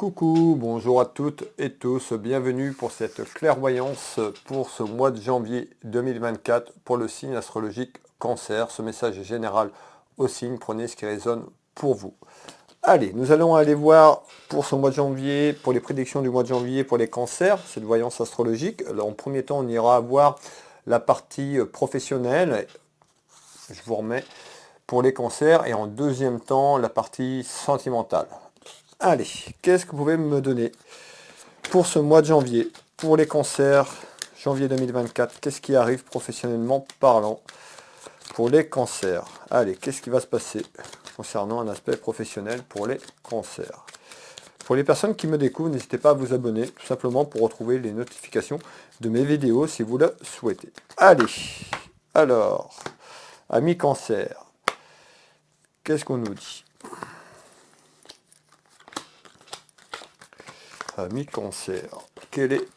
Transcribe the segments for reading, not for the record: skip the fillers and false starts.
Coucou, bonjour à toutes et tous, bienvenue pour cette clairvoyance pour ce mois de janvier 2024 pour le signe astrologique Cancer. Ce message est général au signe, prenez ce qui résonne pour vous. Allez, nous allons aller voir pour ce mois de janvier, pour les prédictions du mois de janvier pour les cancers, cette voyance astrologique. Alors, en premier temps, on ira voir la partie professionnelle, je vous remets, pour les cancers, et en deuxième temps, la partie sentimentale. Allez, qu'est-ce que vous pouvez me donner pour ce mois de janvier, pour les cancers, janvier 2024, qu'est-ce qui arrive professionnellement parlant pour les cancers? Allez, qu'est-ce qui va se passer concernant un aspect professionnel pour les cancers? Pour les personnes qui me découvrent, n'hésitez pas à vous abonner, tout simplement pour retrouver les notifications de mes vidéos si vous le souhaitez. Allez, alors, amis cancer, qu'est-ce qu'on nous dit? Amis cancer, quel est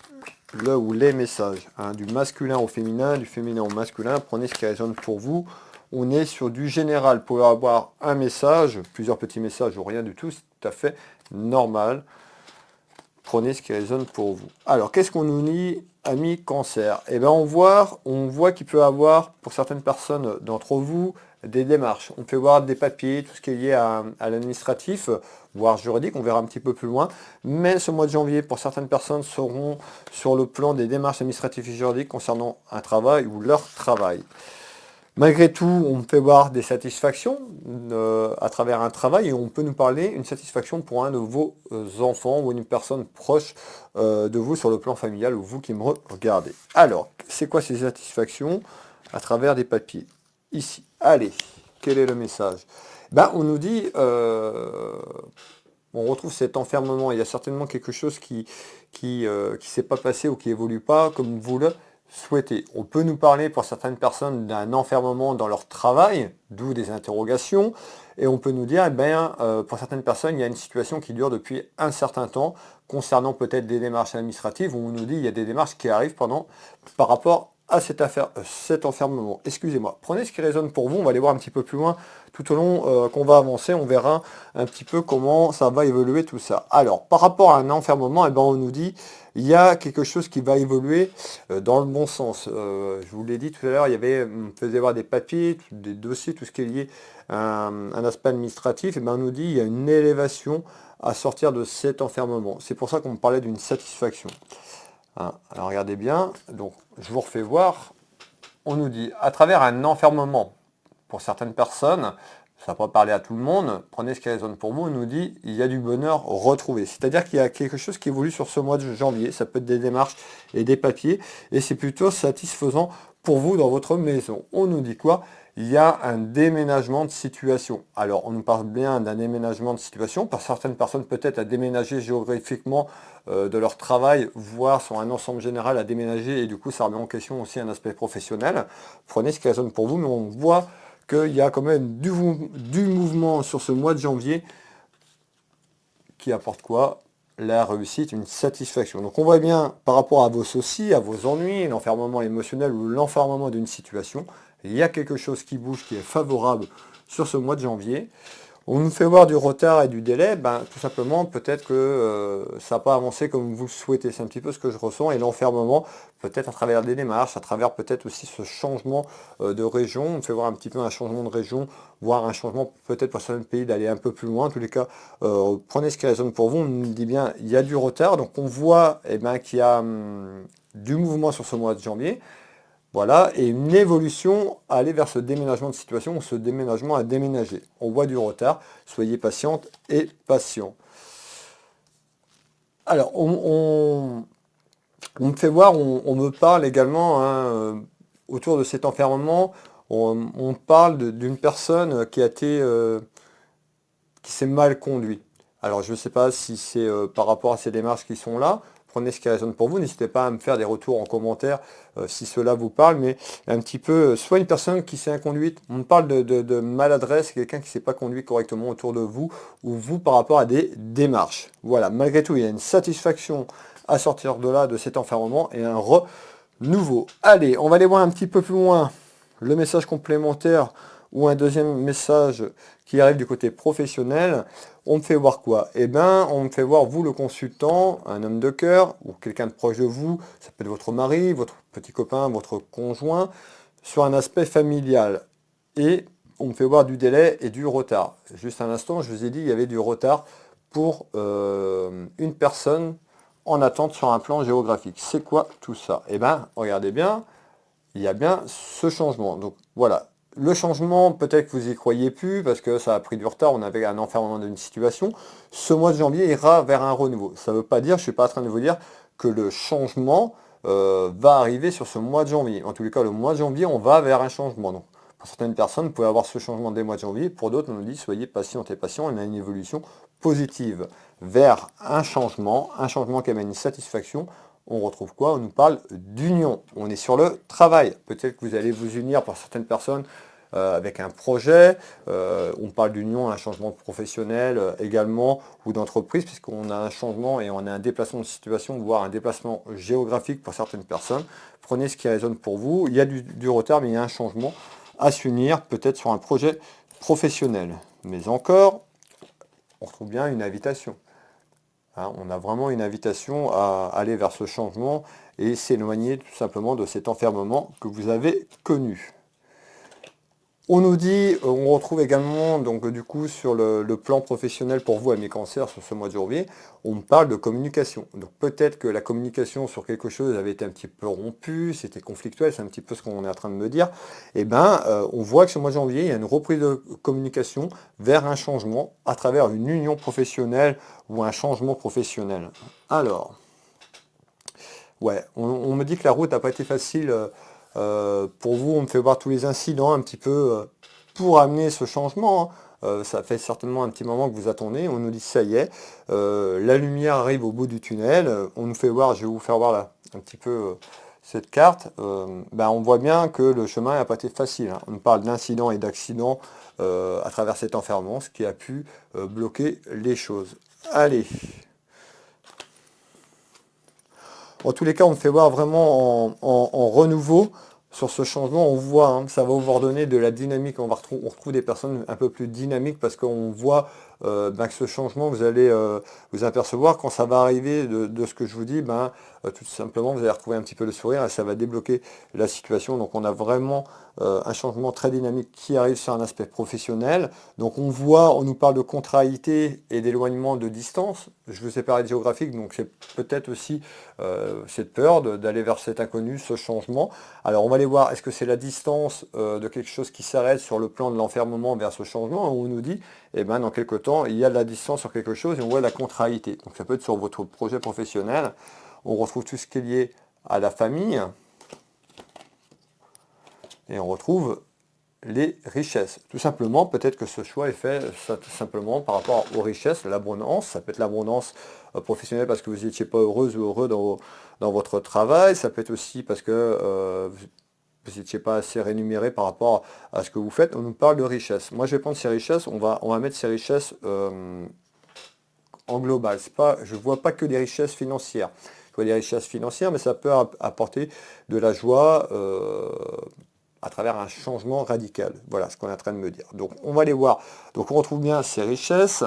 le ou les messages du masculin au féminin, du féminin au masculin, prenez ce qui résonne pour vous. On est sur du général, pour avoir un message, plusieurs petits messages ou rien du tout, c'est tout à fait normal. Prenez ce qui résonne pour vous. Alors, qu'est-ce qu'on nous dit, amis cancer? Eh bien, on voit qu'il peut y avoir, pour certaines personnes d'entre vous, des démarches. On peut voir des papiers, tout ce qui est lié à l'administratif, voire juridique, on verra un petit peu plus loin. Mais ce mois de janvier, pour certaines personnes, seront sur le plan des démarches administratives et juridiques concernant un travail ou leur travail. Malgré tout, on peut voir des satisfactions à travers un travail et on peut nous parler une satisfaction pour un de vos enfants ou une personne proche de vous sur le plan familial ou vous qui me regardez. Alors, c'est quoi ces satisfactions à travers des papiers? Ici, allez, quel est le message? On nous dit, on retrouve cet enfermement, il y a certainement quelque chose qui s'est pas passé ou qui évolue pas comme vous le souhaitez. On peut nous parler pour certaines personnes d'un enfermement dans leur travail, d'où des interrogations, et on peut nous dire, pour certaines personnes, il y a une situation qui dure depuis un certain temps, concernant peut-être des démarches administratives, où on nous dit il y a des démarches qui arrivent par rapport à cet enfermement. Excusez-moi. Prenez ce qui résonne pour vous, on va aller voir un petit peu plus loin tout au long qu'on va avancer, on verra un petit peu comment ça va évoluer tout ça. Alors, par rapport à un enfermement, on nous dit il y a quelque chose qui va évoluer dans le bon sens. Je vous l'ai dit tout à l'heure, on faisait voir des papiers, des dossiers, tout ce qui est lié à un aspect administratif, on nous dit il y a une élévation à sortir de cet enfermement. C'est pour ça qu'on parlait d'une satisfaction. Alors regardez bien, donc je vous refais voir, on nous dit à travers un enfermement, pour certaines personnes, ça ne va pas parler à tout le monde, prenez ce qui résonne pour vous, on nous dit il y a du bonheur retrouvé. C'est-à-dire qu'il y a quelque chose qui évolue sur ce mois de janvier, ça peut être des démarches et des papiers, et c'est plutôt satisfaisant pour vous dans votre maison. On nous dit quoi? Il y a un déménagement de situation. Alors, on nous parle bien d'un déménagement de situation, par certaines personnes peut-être à déménager géographiquement de leur travail, voire sur un ensemble général à déménager, et du coup, ça remet en question aussi un aspect professionnel. Prenez ce qui résonne pour vous, mais on voit qu'il y a quand même du mouvement sur ce mois de janvier qui apporte quoi? La réussite, une satisfaction. Donc on voit bien par rapport à vos soucis, à vos ennuis, l'enfermement émotionnel ou l'enfermement d'une situation, il y a quelque chose qui bouge, qui est favorable sur ce mois de janvier. On nous fait voir du retard et du délai, tout simplement peut-être que ça n'a pas avancé comme vous le souhaitez. C'est un petit peu ce que je ressens. Et l'enfermement, peut-être à travers des démarches, à travers peut-être aussi ce changement de région. On fait voir un petit peu un changement de région, voire un changement peut-être pour certains pays d'aller un peu plus loin. En tous les cas, prenez ce qui résonne pour vous. On nous dit bien, il y a du retard. Donc on voit qu'il y a du mouvement sur ce mois de janvier. Voilà, et une évolution à aller vers ce déménagement de situation, ou ce déménagement à déménager. On voit du retard, soyez patiente et patient. Alors, on me fait voir, on me parle également, autour de cet enfermement, on parle d'une personne qui s'est mal conduite. Alors, je ne sais pas si c'est par rapport à ces démarches qui sont là. Prenez ce qui résonne pour vous, n'hésitez pas à me faire des retours en commentaire si cela vous parle, mais un petit peu, soit une personne qui s'est inconduite, on parle de maladresse, quelqu'un qui ne s'est pas conduit correctement autour de vous, ou vous par rapport à des démarches. Voilà, malgré tout, il y a une satisfaction à sortir de là, de cet enfermement, et un renouveau. Allez, on va aller voir un petit peu plus loin le message complémentaire ou un deuxième message qui arrive du côté professionnel, on me fait voir quoi? Eh bien, on me fait voir vous, le consultant, un homme de cœur, ou quelqu'un de proche de vous, ça peut être votre mari, votre petit copain, votre conjoint, sur un aspect familial. Et on me fait voir du délai et du retard. Juste un instant, je vous ai dit il y avait du retard pour une personne en attente sur un plan géographique. C'est quoi tout ça? Eh bien, regardez bien, il y a bien ce changement. Donc voilà, le changement, peut-être que vous n'y croyez plus parce que ça a pris du retard, on avait un enfermement d'une situation. Ce mois de janvier ira vers un renouveau. Ça ne veut pas dire, je ne suis pas en train de vous dire que le changement va arriver sur ce mois de janvier. En tous les cas, le mois de janvier, on va vers un changement. Donc, pour certaines personnes, vous pouvez avoir ce changement dès le mois de janvier. Pour d'autres, on nous dit, soyez patients et patients, on a une évolution positive vers un changement qui amène une satisfaction. On retrouve quoi? On nous parle d'union. On est sur le travail. Peut-être que vous allez vous unir pour certaines personnes avec un projet. On parle d'union, un changement professionnel également, ou d'entreprise, puisqu'on a un changement et on a un déplacement de situation, voire un déplacement géographique pour certaines personnes. Prenez ce qui résonne pour vous. Il y a du retard, mais il y a un changement à s'unir, peut-être sur un projet professionnel. Mais encore, on retrouve bien une invitation. Hein, on a vraiment une invitation à aller vers ce changement et s'éloigner tout simplement de cet enfermement que vous avez connu. On nous dit, on retrouve également, donc du coup, sur le plan professionnel pour vous, amis cancers, sur ce mois de janvier, on parle de communication. Donc peut-être que la communication sur quelque chose avait été un petit peu rompue, c'était conflictuel, c'est un petit peu ce qu'on est en train de me dire. Eh bien, on voit que ce mois de janvier, il y a une reprise de communication vers un changement à travers une union professionnelle ou un changement professionnel. Alors, ouais, on me dit que la route n'a pas été facile. Pour vous, on me fait voir tous les incidents un petit peu pour amener ce changement. Hein. Ça fait certainement un petit moment que vous attendez. On nous dit ça y est, la lumière arrive au bout du tunnel. On nous fait voir, je vais vous faire voir là un petit peu cette carte. Ben, on voit bien que le chemin n'a pas été facile. Hein. On nous parle d'incidents et d'accidents à travers cet enfermement, ce qui a pu bloquer les choses. Allez. En tous les cas, on me fait voir vraiment en renouveau sur ce changement. On voit, hein, ça va vous redonner de la dynamique. On retrouve des personnes un peu plus dynamiques parce qu'on voit ben, que ce changement, vous allez vous apercevoir quand ça va arriver de ce que je vous dis, ben, tout simplement, vous allez retrouver un petit peu le sourire et ça va débloquer la situation. Donc on a vraiment un changement très dynamique qui arrive sur un aspect professionnel. Donc on voit, on nous parle de contrariété et d'éloignement de distance. Je vous ai parlé de géographique, donc c'est peut-être aussi cette peur d'aller vers cet inconnu, ce changement. Alors on va aller voir, est-ce que c'est la distance de quelque chose qui s'arrête sur le plan de l'enfermement vers ce changement, où on nous dit, eh ben, dans quelque temps, il y a de la distance sur quelque chose et on voit la contrariété. Donc ça peut être sur votre projet professionnel. On retrouve tout ce qui est lié à la famille. Et on retrouve les richesses. Tout simplement, peut-être que ce choix est fait tout simplement par rapport aux richesses, l'abondance. Ça peut être l'abondance professionnelle parce que vous n'étiez pas heureuse ou heureux dans votre travail. Ça peut être aussi parce que vous n'étiez pas assez rémunéré par rapport à ce que vous faites. On nous parle de richesses. Moi, je vais prendre ces richesses, on va mettre ces richesses en global. Je ne vois pas que des richesses financières. Je vois des richesses financières, mais ça peut apporter de la joie à travers un changement radical. Voilà ce qu'on est en train de me dire. Donc on va les voir. Donc on retrouve bien ces richesses,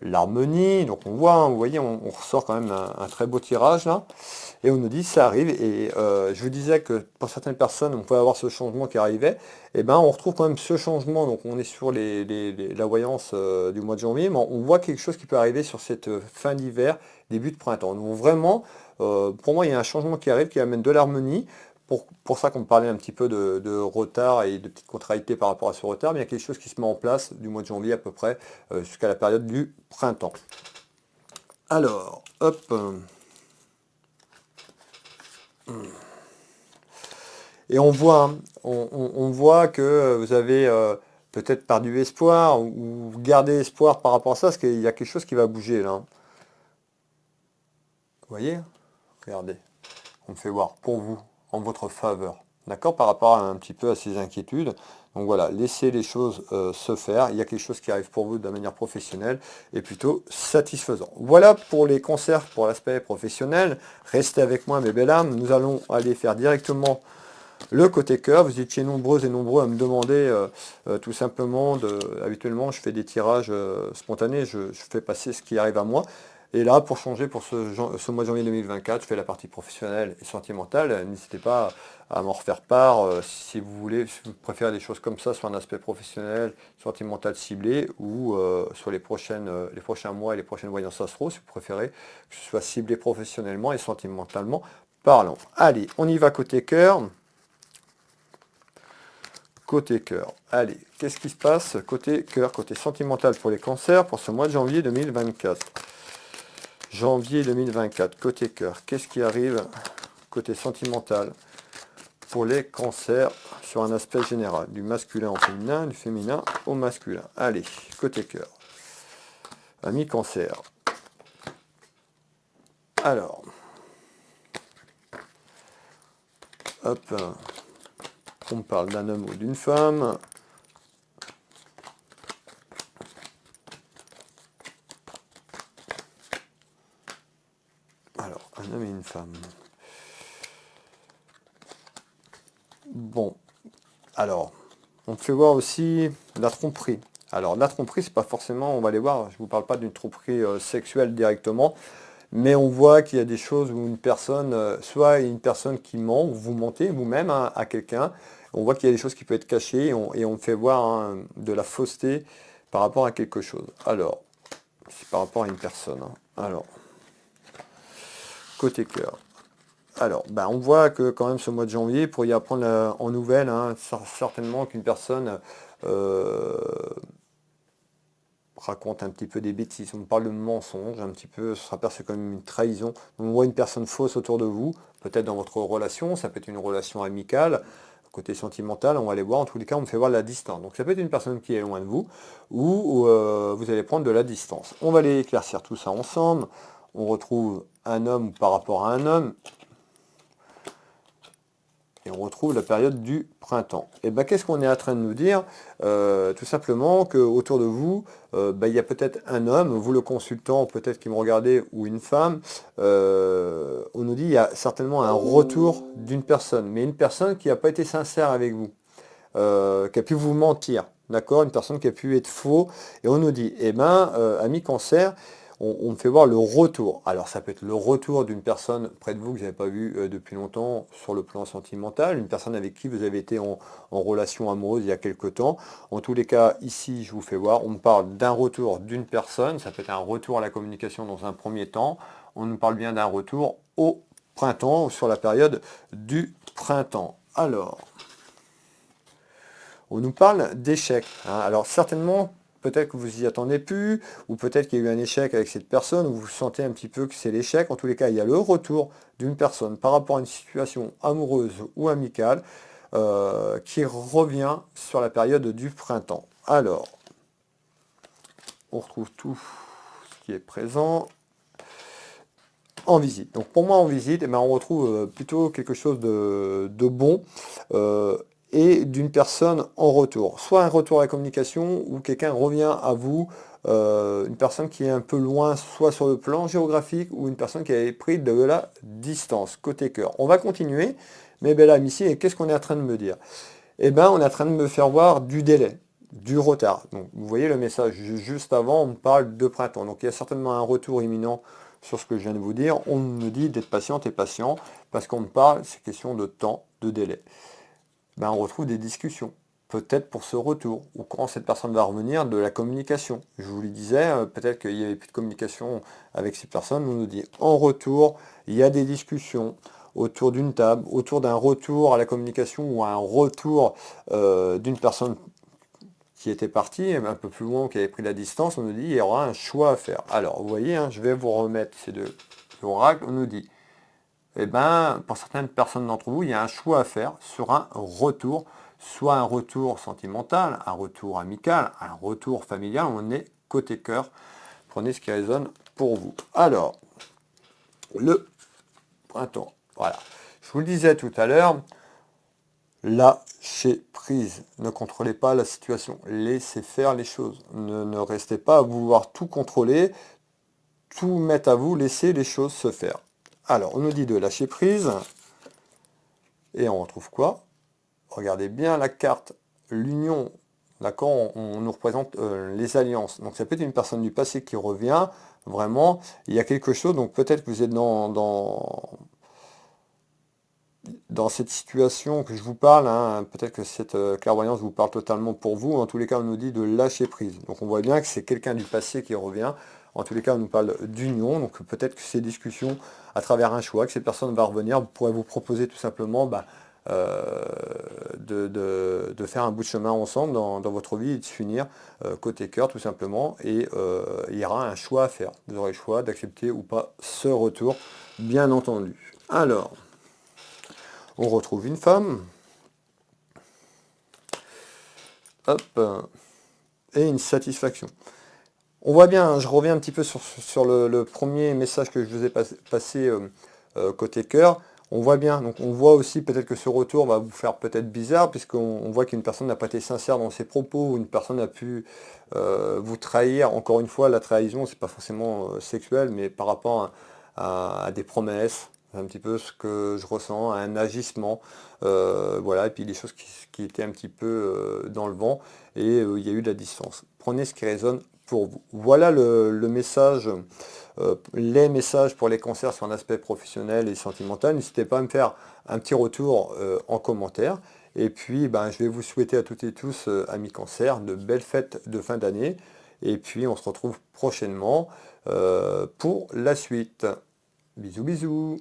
l'harmonie. Donc on voit, hein, vous voyez, on ressort quand même un très beau tirage là. Et on nous dit ça arrive. Et je vous disais que pour certaines personnes, on peut avoir ce changement qui arrivait. Et ben on retrouve quand même ce changement. Donc on est sur la voyance du mois de janvier, mais on voit quelque chose qui peut arriver sur cette fin d'hiver, début de printemps. Donc vraiment, pour moi, il y a un changement qui arrive qui amène de l'harmonie. Pour ça qu'on me parlait un petit peu de retard et de petites contrariétés par rapport à ce retard, mais il y a quelque chose qui se met en place du mois de janvier à peu près jusqu'à la période du printemps. Alors, hop. Et on voit, hein, on voit que vous avez peut-être perdu espoir ou gardé espoir par rapport à ça, parce qu'il y a quelque chose qui va bouger là. Hein. Vous voyez? Regardez, on me fait voir pour vous, en votre faveur. D'accord? Par rapport à un petit peu à ces inquiétudes. Donc voilà, laissez les choses se faire. Il y a quelque chose qui arrive pour vous de manière professionnelle et plutôt satisfaisant. Voilà pour les concerts, pour l'aspect professionnel. Restez avec moi mes belles âmes. Nous allons aller faire directement Le côté cœur, vous étiez nombreux et nombreux à me demander tout simplement, habituellement je fais des tirages spontanés, je fais passer ce qui arrive à moi. Et là, pour changer pour ce mois de janvier 2024, je fais la partie professionnelle et sentimentale. N'hésitez pas à m'en refaire part si vous voulez, si vous préférez des choses comme ça sur un aspect professionnel, sentimental ciblé ou sur les prochains mois et les prochaines voyances astro, si vous préférez que ce soit ciblé professionnellement et sentimentalement parlant. Allez, on y va côté cœur. Côté cœur. Allez, qu'est-ce qui se passe côté cœur, côté sentimental pour les cancers pour ce mois de janvier 2024. Janvier 2024, côté cœur, qu'est-ce qui arrive côté sentimental pour les cancers sur un aspect général, du masculin au féminin, du féminin au masculin. Allez, côté cœur. Ami cancer. Alors, hop, on parle d'un homme ou d'une femme. Alors, un homme et une femme. Bon, alors, on fait voir aussi la tromperie. Alors, la tromperie, c'est pas forcément, on va aller voir, je ne vous parle pas d'une tromperie sexuelle directement, mais on voit qu'il y a des choses où une personne, soit une personne qui ment, ou vous mentez vous-même à quelqu'un, on voit qu'il y a des choses qui peuvent être cachées, et on fait voir de la fausseté par rapport à quelque chose. Alors, c'est par rapport à une personne. Alors, côté cœur. Alors, on voit que quand même ce mois de janvier, pour y apprendre en nouvelles, certainement qu'une personne raconte un petit peu des bêtises. On parle de mensonges, un petit peu, ce sera perçu comme une trahison. On voit une personne fausse autour de vous, peut-être dans votre relation, ça peut être une relation amicale, côté sentimental, on va aller voir, en tous les cas, on me fait voir la distance. Donc ça peut être une personne qui est loin de vous, ou vous allez prendre de la distance. On va aller éclaircir tout ça ensemble. On retrouve un homme par rapport à un homme, et on retrouve la période du printemps. Et qu'est-ce qu'on est en train de nous dire? Tout simplement qu'autour de vous, il y a peut-être un homme, vous le consultant, peut-être qui me regardez, ou une femme, on nous dit qu'il y a certainement un retour d'une personne, mais une personne qui n'a pas été sincère avec vous, qui a pu vous mentir, d'accord? Une personne qui a pu être faux, et on nous dit, ami cancer, on me fait voir le retour. Alors ça peut être le retour d'une personne près de vous que vous n'avez pas vu depuis longtemps sur le plan sentimental, une personne avec qui vous avez été en relation amoureuse il y a quelque temps. En tous les cas, ici, je vous fais voir, on me parle d'un retour d'une personne, ça peut être un retour à la communication dans un premier temps. On nous parle bien d'un retour au printemps, ou sur la période du printemps. Alors, on nous parle d'échec. Alors certainement, peut-être que vous y attendez plus, ou peut-être qu'il y a eu un échec avec cette personne, ou vous sentez un petit peu que c'est l'échec. En tous les cas, il y a le retour d'une personne par rapport à une situation amoureuse ou amicale qui revient sur la période du printemps. Alors, on retrouve tout ce qui est présent en visite. Donc pour moi, en visite, on retrouve plutôt quelque chose de bon. Et d'une personne en retour. Soit un retour à la communication, ou quelqu'un revient à vous, une personne qui est un peu loin, soit sur le plan géographique, ou une personne qui avait pris de la distance, côté cœur. On va continuer, mais là, ici, qu'est-ce qu'on est en train de me dire? On est en train de me faire voir du délai, du retard. Donc vous voyez le message, juste avant, on me parle de printemps. Donc il y a certainement un retour imminent sur ce que je viens de vous dire. On me dit d'être patiente et patient, parce qu'on me parle, c'est question de temps, de délai. On retrouve des discussions, peut-être pour ce retour, ou quand cette personne va revenir, de la communication. Je vous le disais, peut-être qu'il n'y avait plus de communication avec ces personnes, on nous dit en retour, il y a des discussions autour d'une table, autour d'un retour à la communication, ou un retour d'une personne qui était partie, un peu plus loin, qui avait pris la distance, on nous dit il y aura un choix à faire. Alors, vous voyez, je vais vous remettre ces deux oracles, on nous dit pour certaines personnes d'entre vous, il y a un choix à faire sur un retour, soit un retour sentimental, un retour amical, un retour familial. On est côté cœur. Prenez ce qui résonne pour vous. Alors, le printemps. Voilà. Je vous le disais tout à l'heure, lâchez prise. Ne contrôlez pas la situation. Laissez faire les choses. Ne restez pas à vouloir tout contrôler, tout mettre à vous. Laissez les choses se faire. Alors, on nous dit de lâcher prise. Et on retrouve quoi? regardez bien la carte, l'union, d'accord, on nous représente les alliances. Donc ça peut être une personne du passé qui revient, vraiment, il y a quelque chose, donc peut-être que vous êtes dans cette situation que je vous parle, hein, peut-être que cette clairvoyance vous parle totalement pour vous. En tous les cas, on nous dit de lâcher prise. Donc on voit bien que c'est quelqu'un du passé qui revient. En tous les cas, on nous parle d'union. Donc peut-être que ces discussions, à travers un choix, que cette personne va revenir, vous pourrez vous proposer tout simplement de faire un bout de chemin ensemble dans votre vie et de s'unir côté cœur tout simplement. Et il y aura un choix à faire. Vous aurez le choix d'accepter ou pas ce retour, bien entendu. Alors, on retrouve une femme, hop, et une satisfaction. On voit bien, je reviens un petit peu sur le premier message que je vous ai passé côté cœur. On voit bien, donc on voit aussi peut-être que ce retour va vous faire peut-être bizarre, puisqu'on voit qu'une personne n'a pas été sincère dans ses propos, ou une personne a pu vous trahir. Encore une fois, la trahison, c'est pas forcément sexuel, mais par rapport à des promesses, un petit peu ce que je ressens, un agissement, voilà, et puis des choses qui étaient un petit peu dans le vent, et il y a eu de la distance. Prenez ce qui résonne pour vous. Voilà le message, les messages pour les cancers sur un aspect professionnel et sentimental. N'hésitez pas à me faire un petit retour en commentaire. Et puis, ben, je vais vous souhaiter à toutes et tous, amis cancers, de belles fêtes de fin d'année. Et puis, on se retrouve prochainement pour la suite. Bisous, bisous.